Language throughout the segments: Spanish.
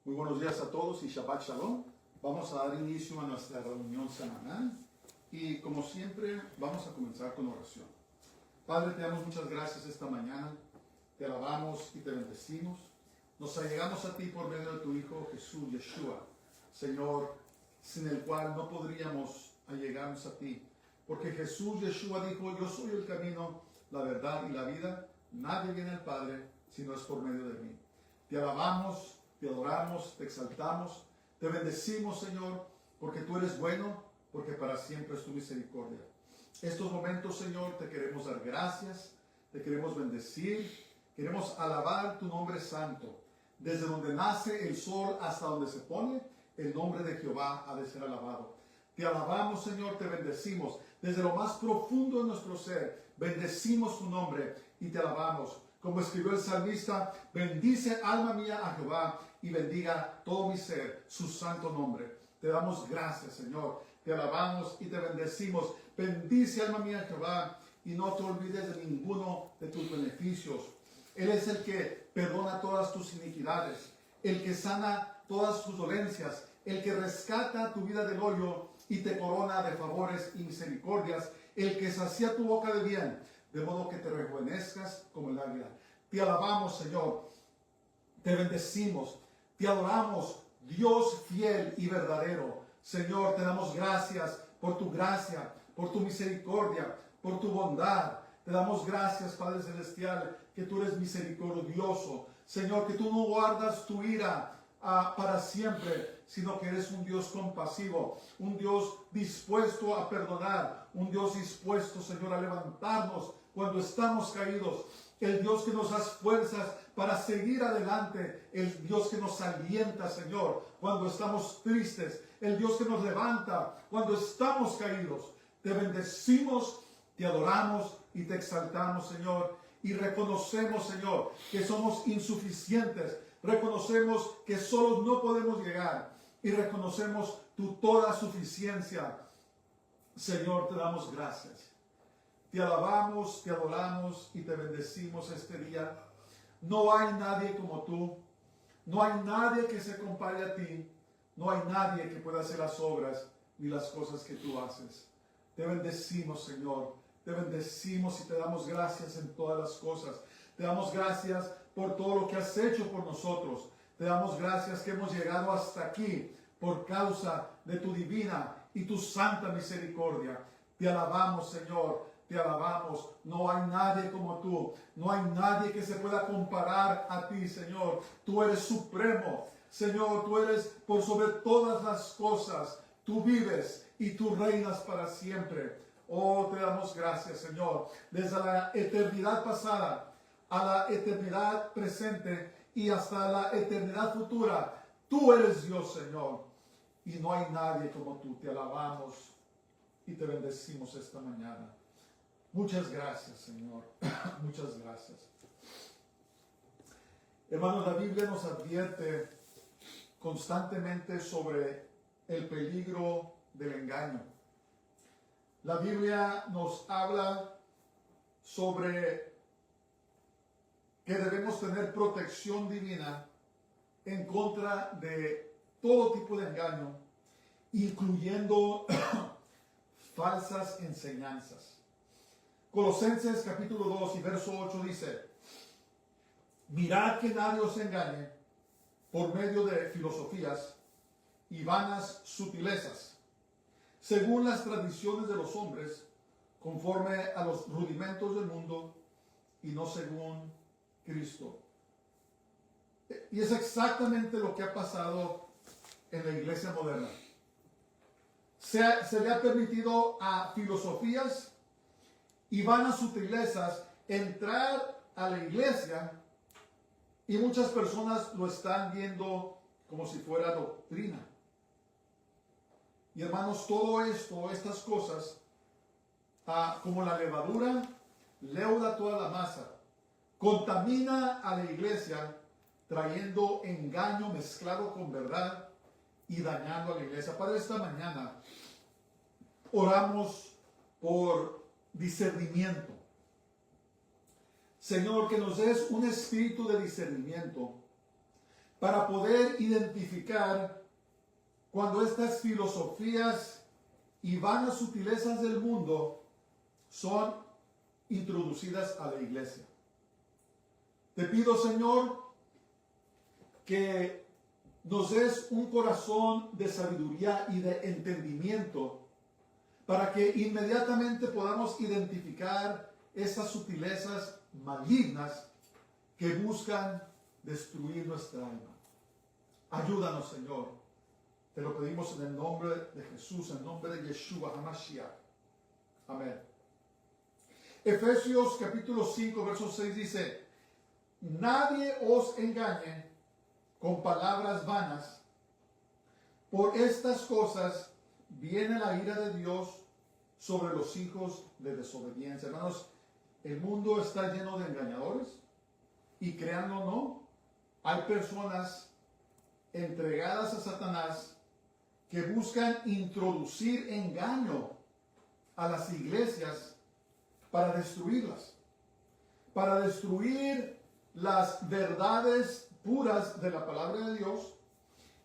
Muy buenos días a todos y Shabbat Shalom. Vamos a dar inicio a nuestra reunión semanal y como siempre vamos a comenzar con oración. Padre, te damos muchas gracias esta mañana, te alabamos y te bendecimos. Nos allegamos a ti por medio de tu Hijo Jesús, Yeshua, Señor, sin el cual no podríamos allegarnos a ti. Porque Jesús, Yeshua, dijo, yo soy el camino, la verdad y la vida. Nadie viene al Padre si no es por medio de mí. Te alabamos, te adoramos, te exaltamos, te bendecimos, Señor, porque tú eres bueno, porque para siempre es tu misericordia. Estos momentos, Señor, te queremos dar gracias, te queremos bendecir, queremos alabar tu nombre santo. Desde donde nace el sol hasta donde se pone, el nombre de Jehová ha de ser alabado. Te alabamos, Señor, te bendecimos. Desde lo más profundo de nuestro ser, bendecimos tu nombre y te alabamos. Como escribió el salmista, bendice alma mía a Jehová y bendiga todo mi ser, su santo nombre. Te damos gracias, Señor. Te alabamos y te bendecimos. Bendice alma mía a Jehová y no te olvides de ninguno de tus beneficios. Él es el que perdona todas tus iniquidades, el que sana todas tus dolencias, el que rescata tu vida del hoyo y te corona de favores y misericordias, el que sacia tu boca de bien, de modo que te rejuvenezcas como el águila. Te alabamos, Señor, te bendecimos, te adoramos, Dios fiel y verdadero. Señor, te damos gracias por tu gracia, por tu misericordia, por tu bondad. Te damos gracias, Padre Celestial, que tú eres misericordioso. Señor, que tú no guardas tu ira para siempre, sino que eres un Dios compasivo, un Dios dispuesto a perdonar, un Dios dispuesto, Señor, a levantarnos cuando estamos caídos, el Dios que nos da fuerzas para seguir adelante, el Dios que nos alienta, Señor, cuando estamos tristes, el Dios que nos levanta cuando estamos caídos. Te bendecimos, te adoramos y te exaltamos, Señor, y reconocemos, Señor, que somos insuficientes, reconocemos que solos no podemos llegar y reconocemos tu toda suficiencia. Señor, te damos gracias. Te alabamos, te adoramos y te bendecimos este día. No hay nadie como tú. No hay nadie que se compare a ti. No hay nadie que pueda hacer las obras ni las cosas que tú haces. Te bendecimos, Señor. Te bendecimos y te damos gracias en todas las cosas. Te damos gracias por todo lo que has hecho por nosotros. Te damos gracias que hemos llegado hasta aquí por causa de tu divina y tu santa misericordia. Te alabamos, Señor. Te alabamos. No hay nadie como tú. No hay nadie que se pueda comparar a ti, Señor. Tú eres supremo. Señor, tú eres por sobre todas las cosas. Tú vives y tú reinas para siempre. Oh, te damos gracias, Señor. Desde la eternidad pasada a la eternidad presente y hasta la eternidad futura, tú eres Dios, Señor. Y no hay nadie como tú. Te alabamos y te bendecimos esta mañana. Muchas gracias, Señor. Muchas gracias. Hermanos, la Biblia nos advierte constantemente sobre el peligro del engaño. La Biblia nos habla sobre que debemos tener protección divina en contra de todo tipo de engaño, incluyendo falsas enseñanzas. Colosenses capítulo 2 y verso 8 dice: mirad que nadie os engañe por medio de filosofías y vanas sutilezas, según las tradiciones de los hombres, conforme a los rudimentos del mundo y no según Cristo. Y es exactamente lo que ha pasado en la iglesia moderna. Se le ha permitido a filosofías y vanas sutilezas entrar a la iglesia y muchas personas lo están viendo como si fuera doctrina. Y hermanos, todo esto, estas cosas, como la levadura, leuda toda la masa, contamina a la iglesia, trayendo engaño mezclado con verdad y dañando a la iglesia. Para esta mañana, oramos por discernimiento. Señor, que nos des un espíritu de discernimiento para poder identificar cuando estas filosofías y vanas sutilezas del mundo son introducidas a la iglesia. Te pido, Señor, que nos des un corazón de sabiduría y de entendimiento para que inmediatamente podamos identificar estas sutilezas malignas que buscan destruir nuestra alma. Ayúdanos, Señor. Te lo pedimos en el nombre de Jesús, en el nombre de Yeshua HaMashiach. Amén. Efesios capítulo 5, verso 6 dice: nadie os engañe con palabras vanas. Por estas cosas viene la ira de Dios sobre los hijos de desobediencia. Hermanos, el mundo está lleno de engañadores. Y créanlo o no, hay personas entregadas a Satanás que buscan introducir engaño a las iglesias para destruirlas, para destruir las verdades puras de la palabra de Dios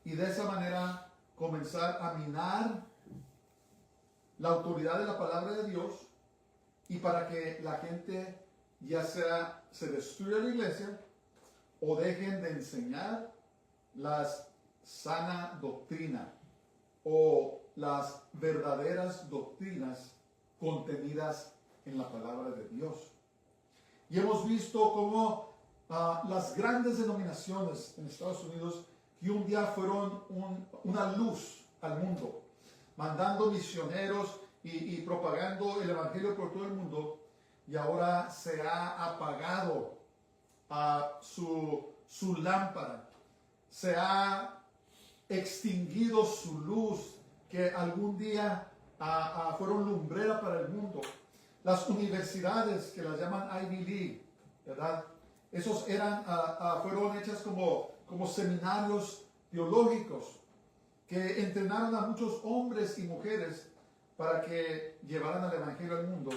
y de esa manera comenzar a minar la autoridad de la palabra de Dios, y para que la gente ya sea se destruya la iglesia o dejen de enseñar la sana doctrina o las verdaderas doctrinas contenidas en la palabra de Dios. Y hemos visto cómo las grandes denominaciones en Estados Unidos, que un día fueron una luz al mundo, mandando misioneros y propagando el evangelio por todo el mundo, y ahora se ha apagado su lámpara, se ha extinguido su luz, que algún día fueron lumbrera para el mundo. Las universidades, que las llaman Ivy League, ¿verdad? Esos fueron hechas como seminarios teológicos que entrenaron a muchos hombres y mujeres para que llevaran el evangelio al mundo,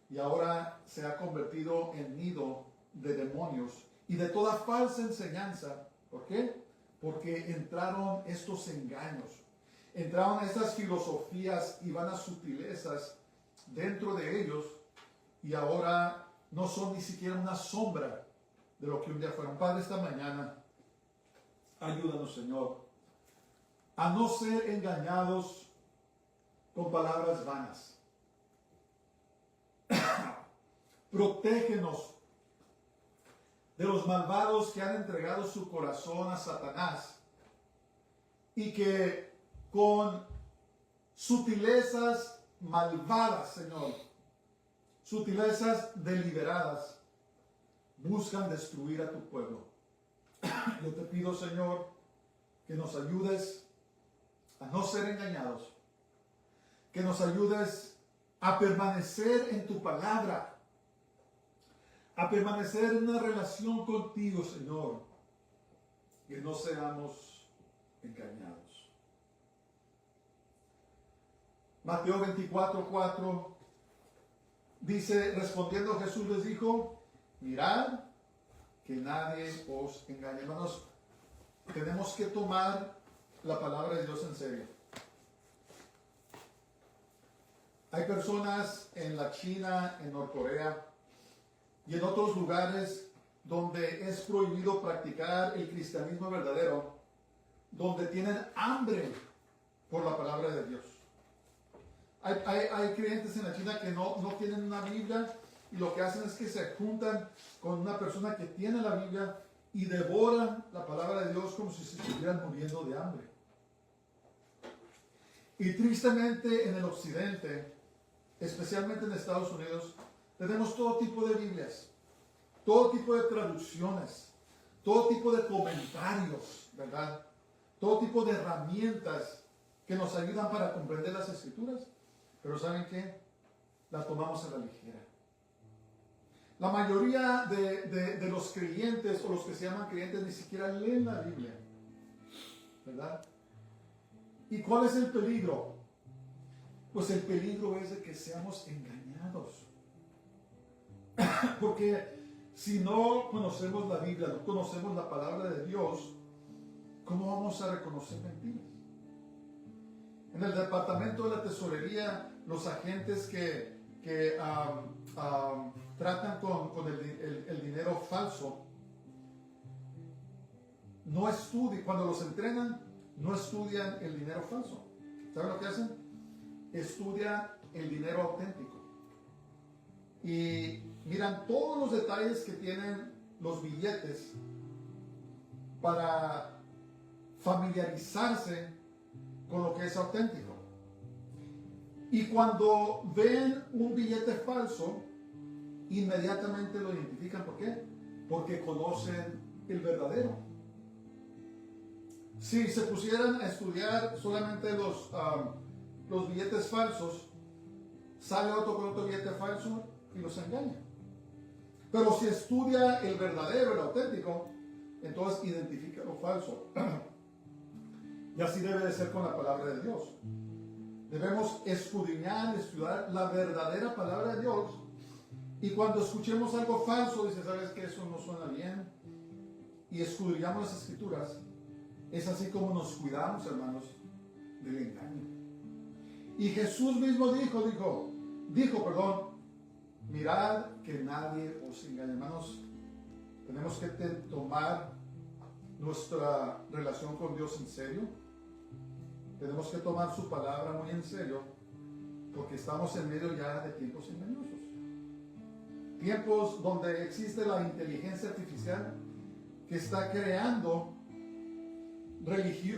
y ahora se ha convertido en nido de demonios y de toda falsa enseñanza. ¿Por qué? Porque entraron estos engaños, entraron estas filosofías y vanas sutilezas dentro de ellos, y ahora no son ni siquiera una sombra de lo que un día fueron. Padre, esta mañana, ayúdanos, Señor, a no ser engañados con palabras vanas. Protégenos de los malvados que han entregado su corazón a Satanás y que con sutilezas malvadas, Señor, sutilezas deliberadas, buscan destruir a tu pueblo. Yo te pido, Señor, que nos ayudes a no ser engañados, que nos ayudes a permanecer en tu palabra, a permanecer en una relación contigo, Señor, que no seamos engañados. Mateo 24:4 dice: respondiendo Jesús les dijo: mirad que nadie os engañe. Hermanos, tenemos que tomar la palabra de Dios en serio. Hay personas en la China, en Norcorea y en otros lugares donde es prohibido practicar el cristianismo verdadero, donde tienen hambre por la palabra de Dios. Hay creyentes en la China que no tienen una Biblia, y lo que hacen es que se juntan con una persona que tiene la Biblia y devoran la palabra de Dios como si se estuvieran muriendo de hambre. Y tristemente en el occidente, especialmente en Estados Unidos, tenemos todo tipo de Biblias, todo tipo de traducciones, todo tipo de comentarios, ¿verdad? Todo tipo de herramientas que nos ayudan para comprender las Escrituras. Pero ¿saben qué? Las tomamos a la ligera. La mayoría de los creyentes, o los que se llaman creyentes, ni siquiera leen la Biblia, ¿verdad? ¿Y cuál es el peligro? Pues el peligro es de que seamos engañados. Porque si no conocemos la Biblia, no conocemos la palabra de Dios, ¿cómo vamos a reconocer mentiras? En el departamento de la tesorería, los agentes que tratan con el dinero falso, no estudian, cuando los entrenan, no estudian el dinero falso. ¿Saben lo que hacen? Estudian el dinero auténtico. Y miran todos los detalles que tienen los billetes para familiarizarse con lo que es auténtico. Y cuando ven un billete falso, inmediatamente lo identifican. ¿Por qué? Porque conocen el verdadero. Si se pusieran a estudiar solamente los billetes falsos, sale otro con otro billete falso y los engaña. Pero si estudia el verdadero, el auténtico, entonces identifica lo falso. Y así debe de ser con la palabra de Dios. Debemos escudriñar, estudiar la verdadera palabra de Dios. Y cuando escuchemos algo falso, dice, ¿sabes qué? Eso no suena bien. Y escudriñamos las escrituras. Es así como nos cuidamos, hermanos, del engaño. Y Jesús mismo dijo, mirad que nadie os engañe. Hermanos, tenemos que tomar nuestra relación con Dios en serio. Tenemos que tomar su palabra muy en serio, porque estamos en medio ya de tiempos engañosos. Tiempos donde existe la inteligencia artificial que está creando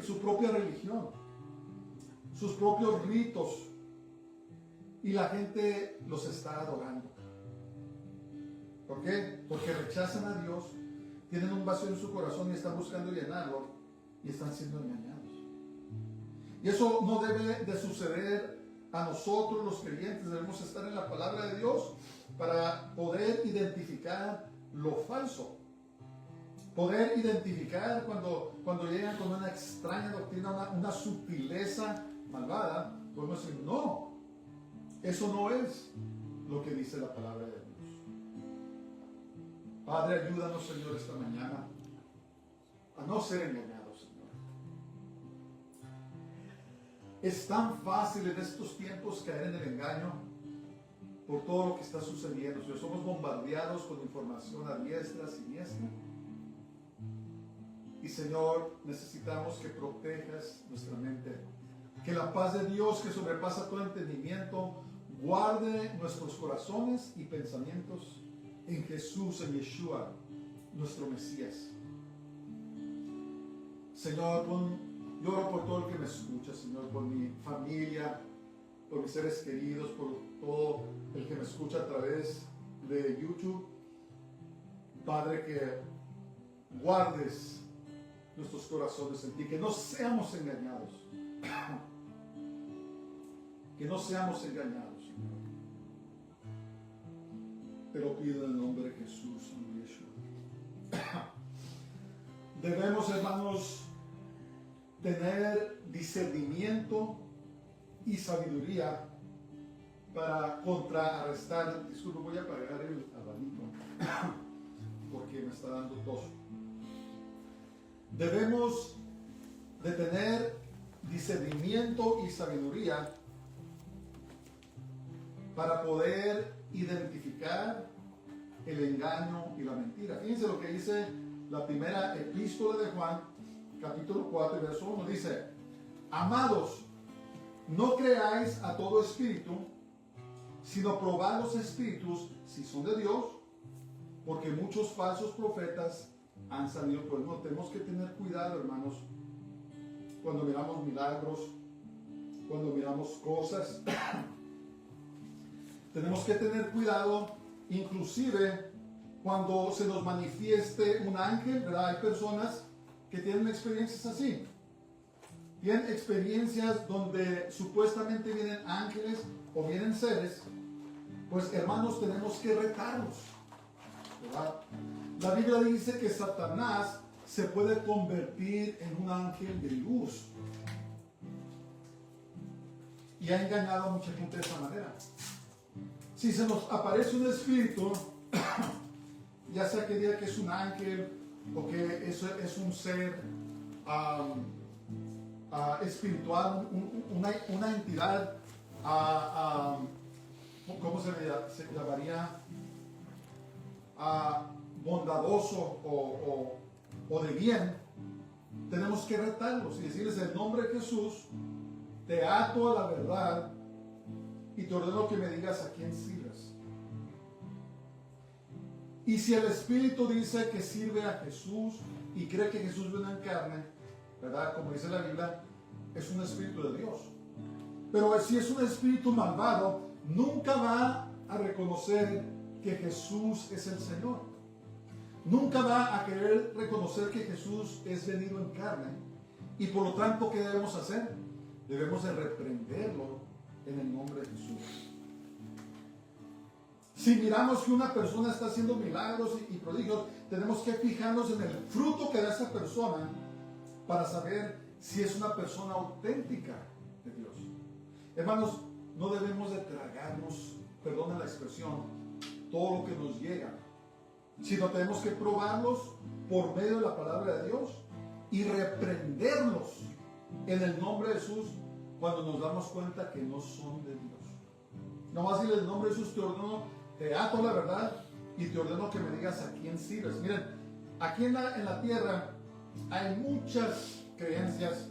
su propia religión, sus propios ritos, y la gente los está adorando. ¿Por qué? Porque rechazan a Dios, tienen un vacío en su corazón y están buscando llenarlo y están siendo engañados. Y eso no debe de suceder a nosotros los creyentes. Debemos estar en la palabra de Dios para poder identificar lo falso. Poder identificar cuando llegan con una extraña doctrina, una sutileza malvada, podemos decir, no, eso no es lo que dice la palabra de Dios. Padre, ayúdanos, Señor, esta mañana a no ser engañados, Señor. Es tan fácil en estos tiempos caer en el engaño por todo lo que está sucediendo. Señor, somos bombardeados con información a diestra, siniestra. Y Señor, necesitamos que protejas nuestra mente. Que la paz de Dios, que sobrepasa todo entendimiento, guarde nuestros corazones y pensamientos en Jesús, en Yeshua, nuestro Mesías. Señor, yo oro por todo el que me escucha, Señor, por mi familia, por mis seres queridos, por todo el que me escucha a través de YouTube. Padre, que guardes nuestros corazones en ti, que no seamos engañados. Que no seamos engañados, Señor. Te lo pido en el nombre de Jesús, en Yeshua. Debemos, hermanos, tener discernimiento y sabiduría para contrarrestar. Disculpe, voy a apagar el abanico porque me está dando tos. Debemos de tener discernimiento y sabiduría para poder identificar el engaño y la mentira. Fíjense lo que dice la primera epístola de Juan, capítulo 4, verso 1. Dice, amados, no creáis a todo espíritu, sino probad los espíritus si son de Dios, porque muchos falsos profetas han salido por el mundo. Tenemos que tener cuidado, hermanos, cuando miramos milagros, cuando miramos cosas. Tenemos que tener cuidado, inclusive cuando se nos manifieste un ángel, ¿verdad? Hay personas que tienen experiencias así. Tienen experiencias donde supuestamente vienen ángeles o vienen seres. Pues, hermanos, tenemos que retarlos, ¿verdad? La Biblia dice que Satanás se puede convertir en un ángel de luz. Y ha engañado a mucha gente de esa manera. Si se nos aparece un espíritu, ya sea que diga que es un ángel o que eso es un ser espiritual, una entidad, ¿cómo se llamaría? Bondadoso o de bien, tenemos que retarlos y decirles: en nombre de Jesús, te ato a la verdad y te ordeno que me digas a quién sirves. Y si el Espíritu dice que sirve a Jesús y cree que Jesús viene en carne, ¿verdad? Como dice la Biblia, es un espíritu de Dios. Pero si es un espíritu malvado, nunca va a reconocer que Jesús es el Señor. Nunca va a querer reconocer que Jesús es venido en carne. Y por lo tanto, ¿qué debemos hacer? Debemos de reprenderlo en el nombre de Jesús. Si miramos que una persona está haciendo milagros y prodigios, tenemos que fijarnos en el fruto que da esa persona para saber si es una persona auténtica de Dios. Hermanos, no debemos de tragarnos, perdonen la expresión, todo lo que nos llega, sino tenemos que probarlos por medio de la palabra de Dios y reprenderlos en el nombre de Jesús cuando nos damos cuenta que no son de Dios. Nomás dile: en nombre de Jesús te ordeno, te ato la verdad y te ordeno que me digas a quién sirves. Miren, aquí en la tierra hay muchas creencias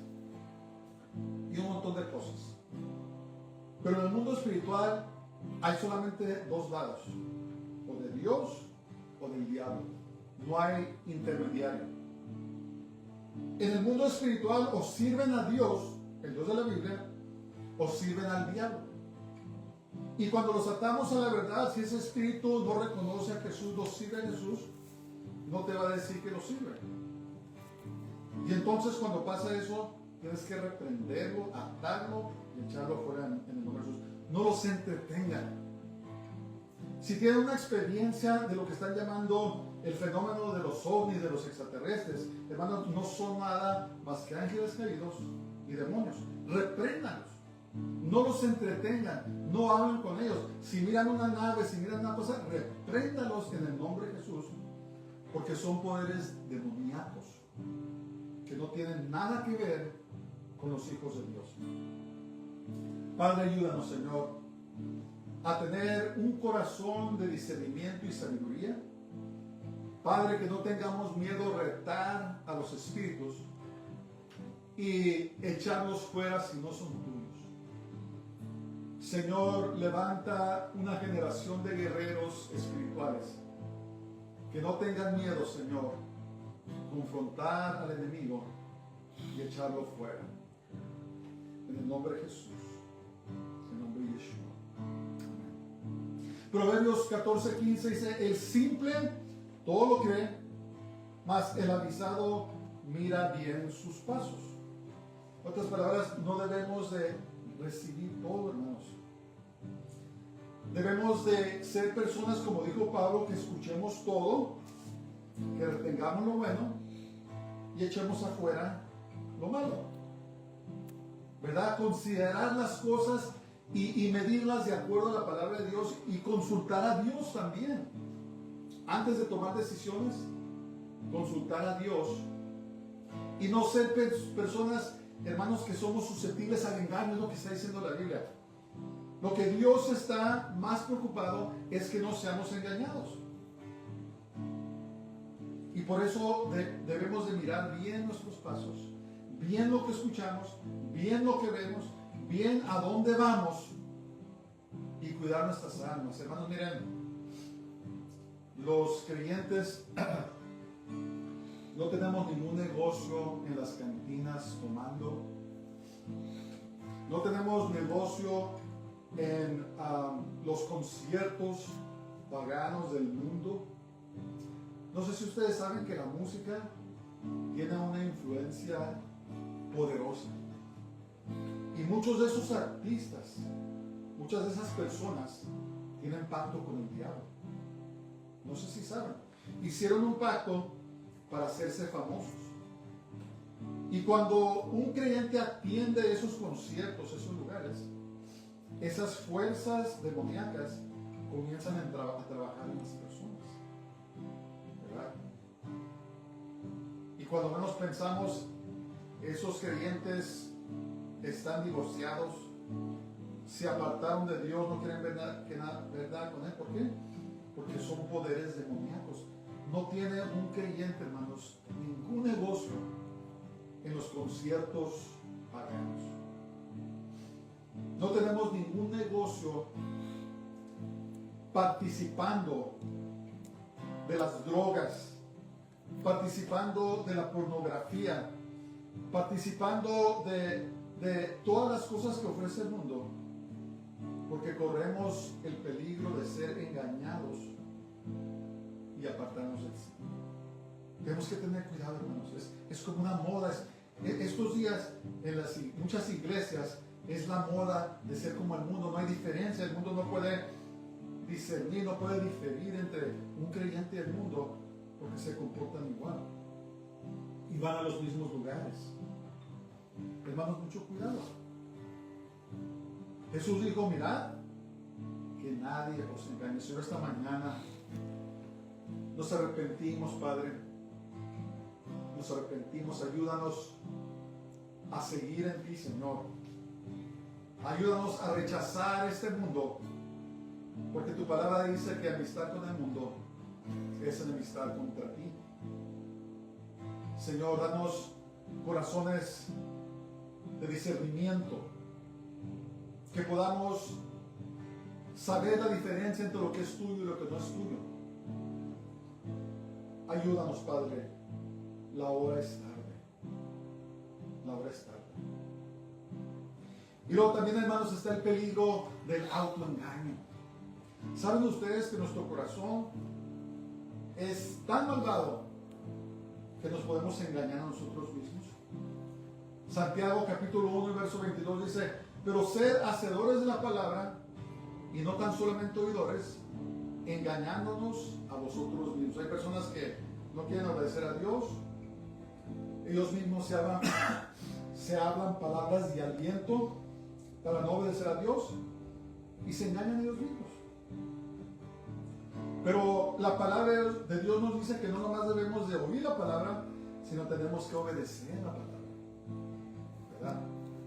y un montón de cosas, pero en el mundo espiritual hay solamente dos lados: o de Dios o del diablo. No hay intermediario. En el mundo espiritual o sirven a Dios, el Dios de la Biblia, o sirven al diablo. Y cuando los atamos a la verdad, si ese espíritu no reconoce a Jesús, no sirve a Jesús, no te va a decir que lo sirve. Y entonces cuando pasa eso, tienes que reprenderlo, atarlo y echarlo fuera en el nombre de Jesús. No los entretengan. Si tienen una experiencia de lo que están llamando el fenómeno de los ovnis, de los extraterrestres, hermanos, no son nada más que ángeles caídos y demonios. Repréndanlos. No los entretengan, no hablen con ellos. Si miran una nave, si miran una cosa, repréndalos en el nombre de Jesús, porque son poderes demoníacos que no tienen nada que ver con los hijos de Dios. Padre, ayúdanos, Señor, a tener un corazón de discernimiento y sabiduría. Padre, que no tengamos miedo a retar a los espíritus y echarlos fuera si no son tuyos. Señor, levanta una generación de guerreros espirituales que no tengan miedo, Señor, confrontar al enemigo y echarlo fuera. En el nombre de Jesús, en el nombre de Yeshua. Amén. Proverbios 14:15 dice: el simple todo lo cree, mas el avisado mira bien sus pasos. En otras palabras, no debemos de recibir todo, hermanos. Debemos de ser personas, como dijo Pablo, que escuchemos todo, que retengamos lo bueno y echemos afuera lo malo. ¿Verdad? Considerar las cosas y medirlas de acuerdo a la palabra de Dios y consultar a Dios también. Antes de tomar decisiones, consultar a Dios y no ser personas, hermanos, que somos susceptibles al engaño. Es lo que está diciendo la Biblia. Lo que Dios está más preocupado es que no seamos engañados. Y por eso debemos de mirar bien nuestros pasos, bien lo que escuchamos, bien lo que vemos, bien a dónde vamos y cuidar nuestras almas. Hermanos, miren, los creyentes no tenemos ningún negocio en las cantinas tomando. No tenemos negocio en los conciertos paganos del mundo. No sé si ustedes saben que la música tiene una influencia poderosa. Y muchos de esos artistas, muchas de esas personas tienen pacto con el diablo. No sé si saben. Hicieron un pacto para hacerse famosos. Y cuando un creyente atiende esos conciertos, esos lugares, esas fuerzas demoníacas comienzan a trabajar en las personas. ¿Verdad? Y cuando menos pensamos, esos creyentes están divorciados, se apartaron de Dios, no quieren ver nada con Él. ¿Por qué? Porque son poderes demoníacos. No tiene un creyente, hermanos, ningún negocio en los conciertos paganos. No tenemos ningún negocio participando de las drogas, participando de la pornografía, participando de todas las cosas que ofrece el mundo, porque corremos el peligro de ser engañados y apartarnos del Señor. Tenemos que tener cuidado, hermanos. Es como una moda. Estos días en muchas iglesias es la moda de ser como el mundo. No hay diferencia. El mundo no puede discernir, no puede diferir entre un creyente y el mundo, porque se comportan igual y van a los mismos lugares. Hermanos, mucho cuidado. Jesús dijo: mirad que nadie os engañe. Señor, esta mañana nos arrepentimos, Padre. Nos arrepentimos. Ayúdanos a seguir en ti, Señor. Ayúdanos a rechazar este mundo, porque tu palabra dice que amistad con el mundo es enemistad contra ti. Señor, danos corazones de discernimiento, que podamos saber la diferencia entre lo que es tuyo y lo que no es tuyo. Ayúdanos, Padre. La hora es tarde. La hora es tarde. Y luego también, hermanos, está el peligro del autoengaño. ¿Saben ustedes que nuestro corazón es tan malvado que nos podemos engañar a nosotros mismos? Santiago capítulo 1 y verso 22 dice: pero sed hacedores de la palabra y no tan solamente oidores, engañándonos a vosotros mismos. Hay personas que no quieren obedecer a Dios. Ellos mismos se hablan palabras de aliento para no obedecer a Dios y se engañan a ellos mismos. Pero la palabra de Dios nos dice que no nomás debemos de oír la palabra, sino tenemos que obedecer la palabra, ¿verdad?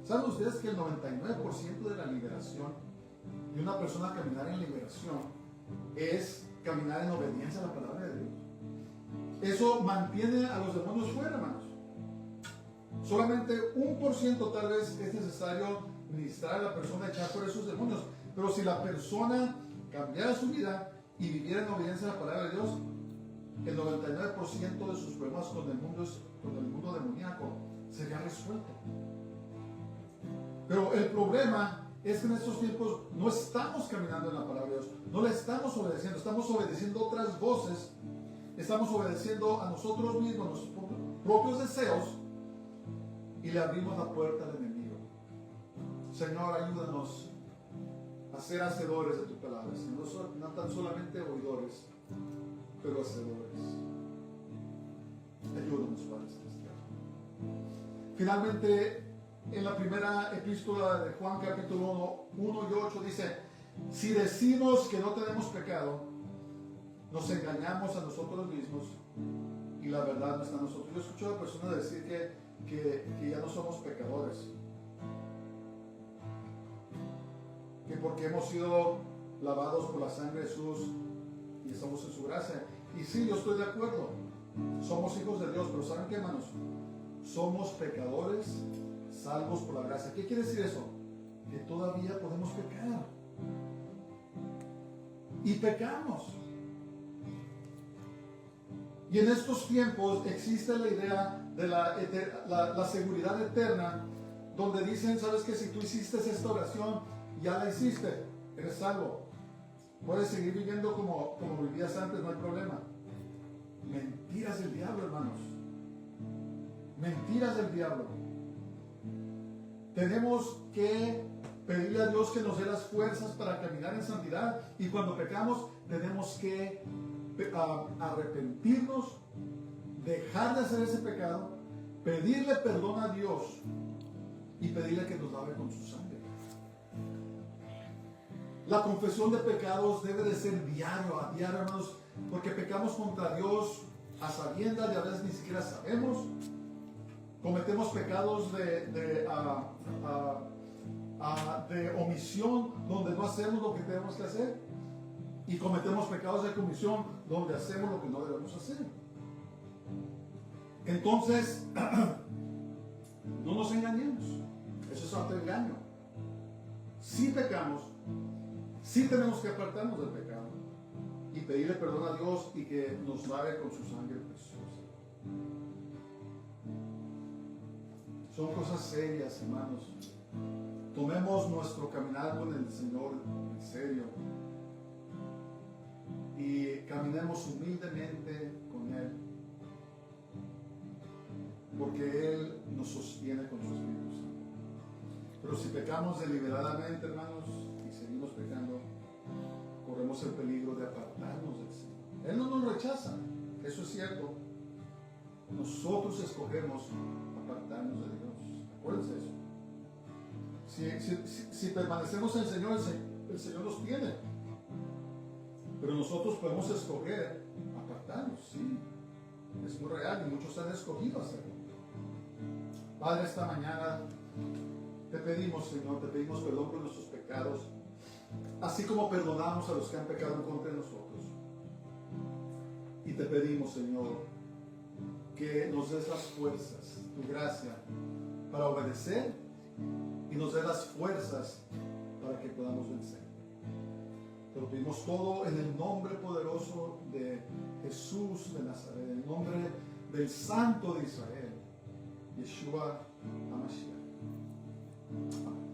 ¿Saben ustedes que el 99% de la liberación de una persona caminar en liberación es caminar en obediencia a la palabra de Dios? Eso mantiene a los demonios fuera, hermanos. Solamente 1% tal vez es necesario ministrar a la persona, echar por esos demonios. Pero si la persona cambiara su vida y viviera en obediencia a la palabra de Dios, el 99% de sus problemas con el mundo demoníaco sería resuelto. Pero el problema es que en estos tiempos no estamos caminando en la palabra de Dios, no le estamos obedeciendo, estamos obedeciendo otras voces, estamos obedeciendo a nosotros mismos, a nuestros propios deseos, y le abrimos la puerta al enemigo. Señor, ayúdanos a ser hacedores de tu palabra, Señor, no tan solamente oidores, pero hacedores. Ayúdanos, Padre Celestial. Finalmente, en la primera epístola de Juan capítulo 1 y 8 dice: si decimos que no tenemos pecado, nos engañamos a nosotros mismos y la verdad no está en nosotros. Yo he escuchado a personas decir que ya no somos pecadores, que porque hemos sido lavados por la sangre de Jesús y estamos en su gracia. Y sí, yo estoy de acuerdo, somos hijos de Dios, pero ¿saben qué, hermanos? Somos pecadores salvos por la gracia. ¿Qué quiere decir eso? Que todavía podemos pecar. Y pecamos. Y en estos tiempos existe la idea de la seguridad eterna, donde dicen: sabes que si tú hiciste esta oración, ya la hiciste, eres salvo, puedes seguir viviendo como vivías antes, no hay problema. Mentiras del diablo, hermanos. Mentiras del diablo. Tenemos que pedirle a Dios que nos dé las fuerzas para caminar en santidad, y cuando pecamos tenemos que arrepentirnos, dejar de hacer ese pecado, pedirle perdón a Dios y pedirle que nos lave con su sangre. La confesión de pecados debe de ser diario, hermanos, porque pecamos contra Dios a sabiendas y a veces ni siquiera sabemos. Cometemos pecados de omisión, donde no hacemos lo que tenemos que hacer. Y cometemos pecados de comisión, donde hacemos lo que no debemos hacer. Entonces, no nos engañemos. Eso es autoengaño. Si pecamos, sí tenemos que apartarnos del pecado y pedirle perdón a Dios y que nos lave con su sangre preciosa. Son cosas serias, hermanos. Tomemos nuestro caminar con el Señor en serio y caminemos humildemente con Él, porque Él nos sostiene con su Espíritu Santo. Pero si pecamos deliberadamente, hermanos, y seguimos pecando, corremos el peligro de apartarnos del Señor. Él no nos rechaza, eso es cierto. Nosotros escogemos apartarnos de Dios. Acuérdense eso. Si permanecemos en el Señor, el Señor nos tiene. Pero nosotros podemos escoger apartarnos, sí. Es muy real y muchos han escogido hacerlo. Padre, esta mañana te pedimos, Señor, te pedimos perdón por nuestros pecados, así como perdonamos a los que han pecado en contra de nosotros. Y te pedimos, Señor, que nos des las fuerzas, tu gracia, para obedecer y nos des las fuerzas para que podamos vencer. Te lo pedimos todo en el nombre poderoso de Jesús de Nazaret, en el nombre del Santo de Israel, Yeshua HaMashiach. Amén.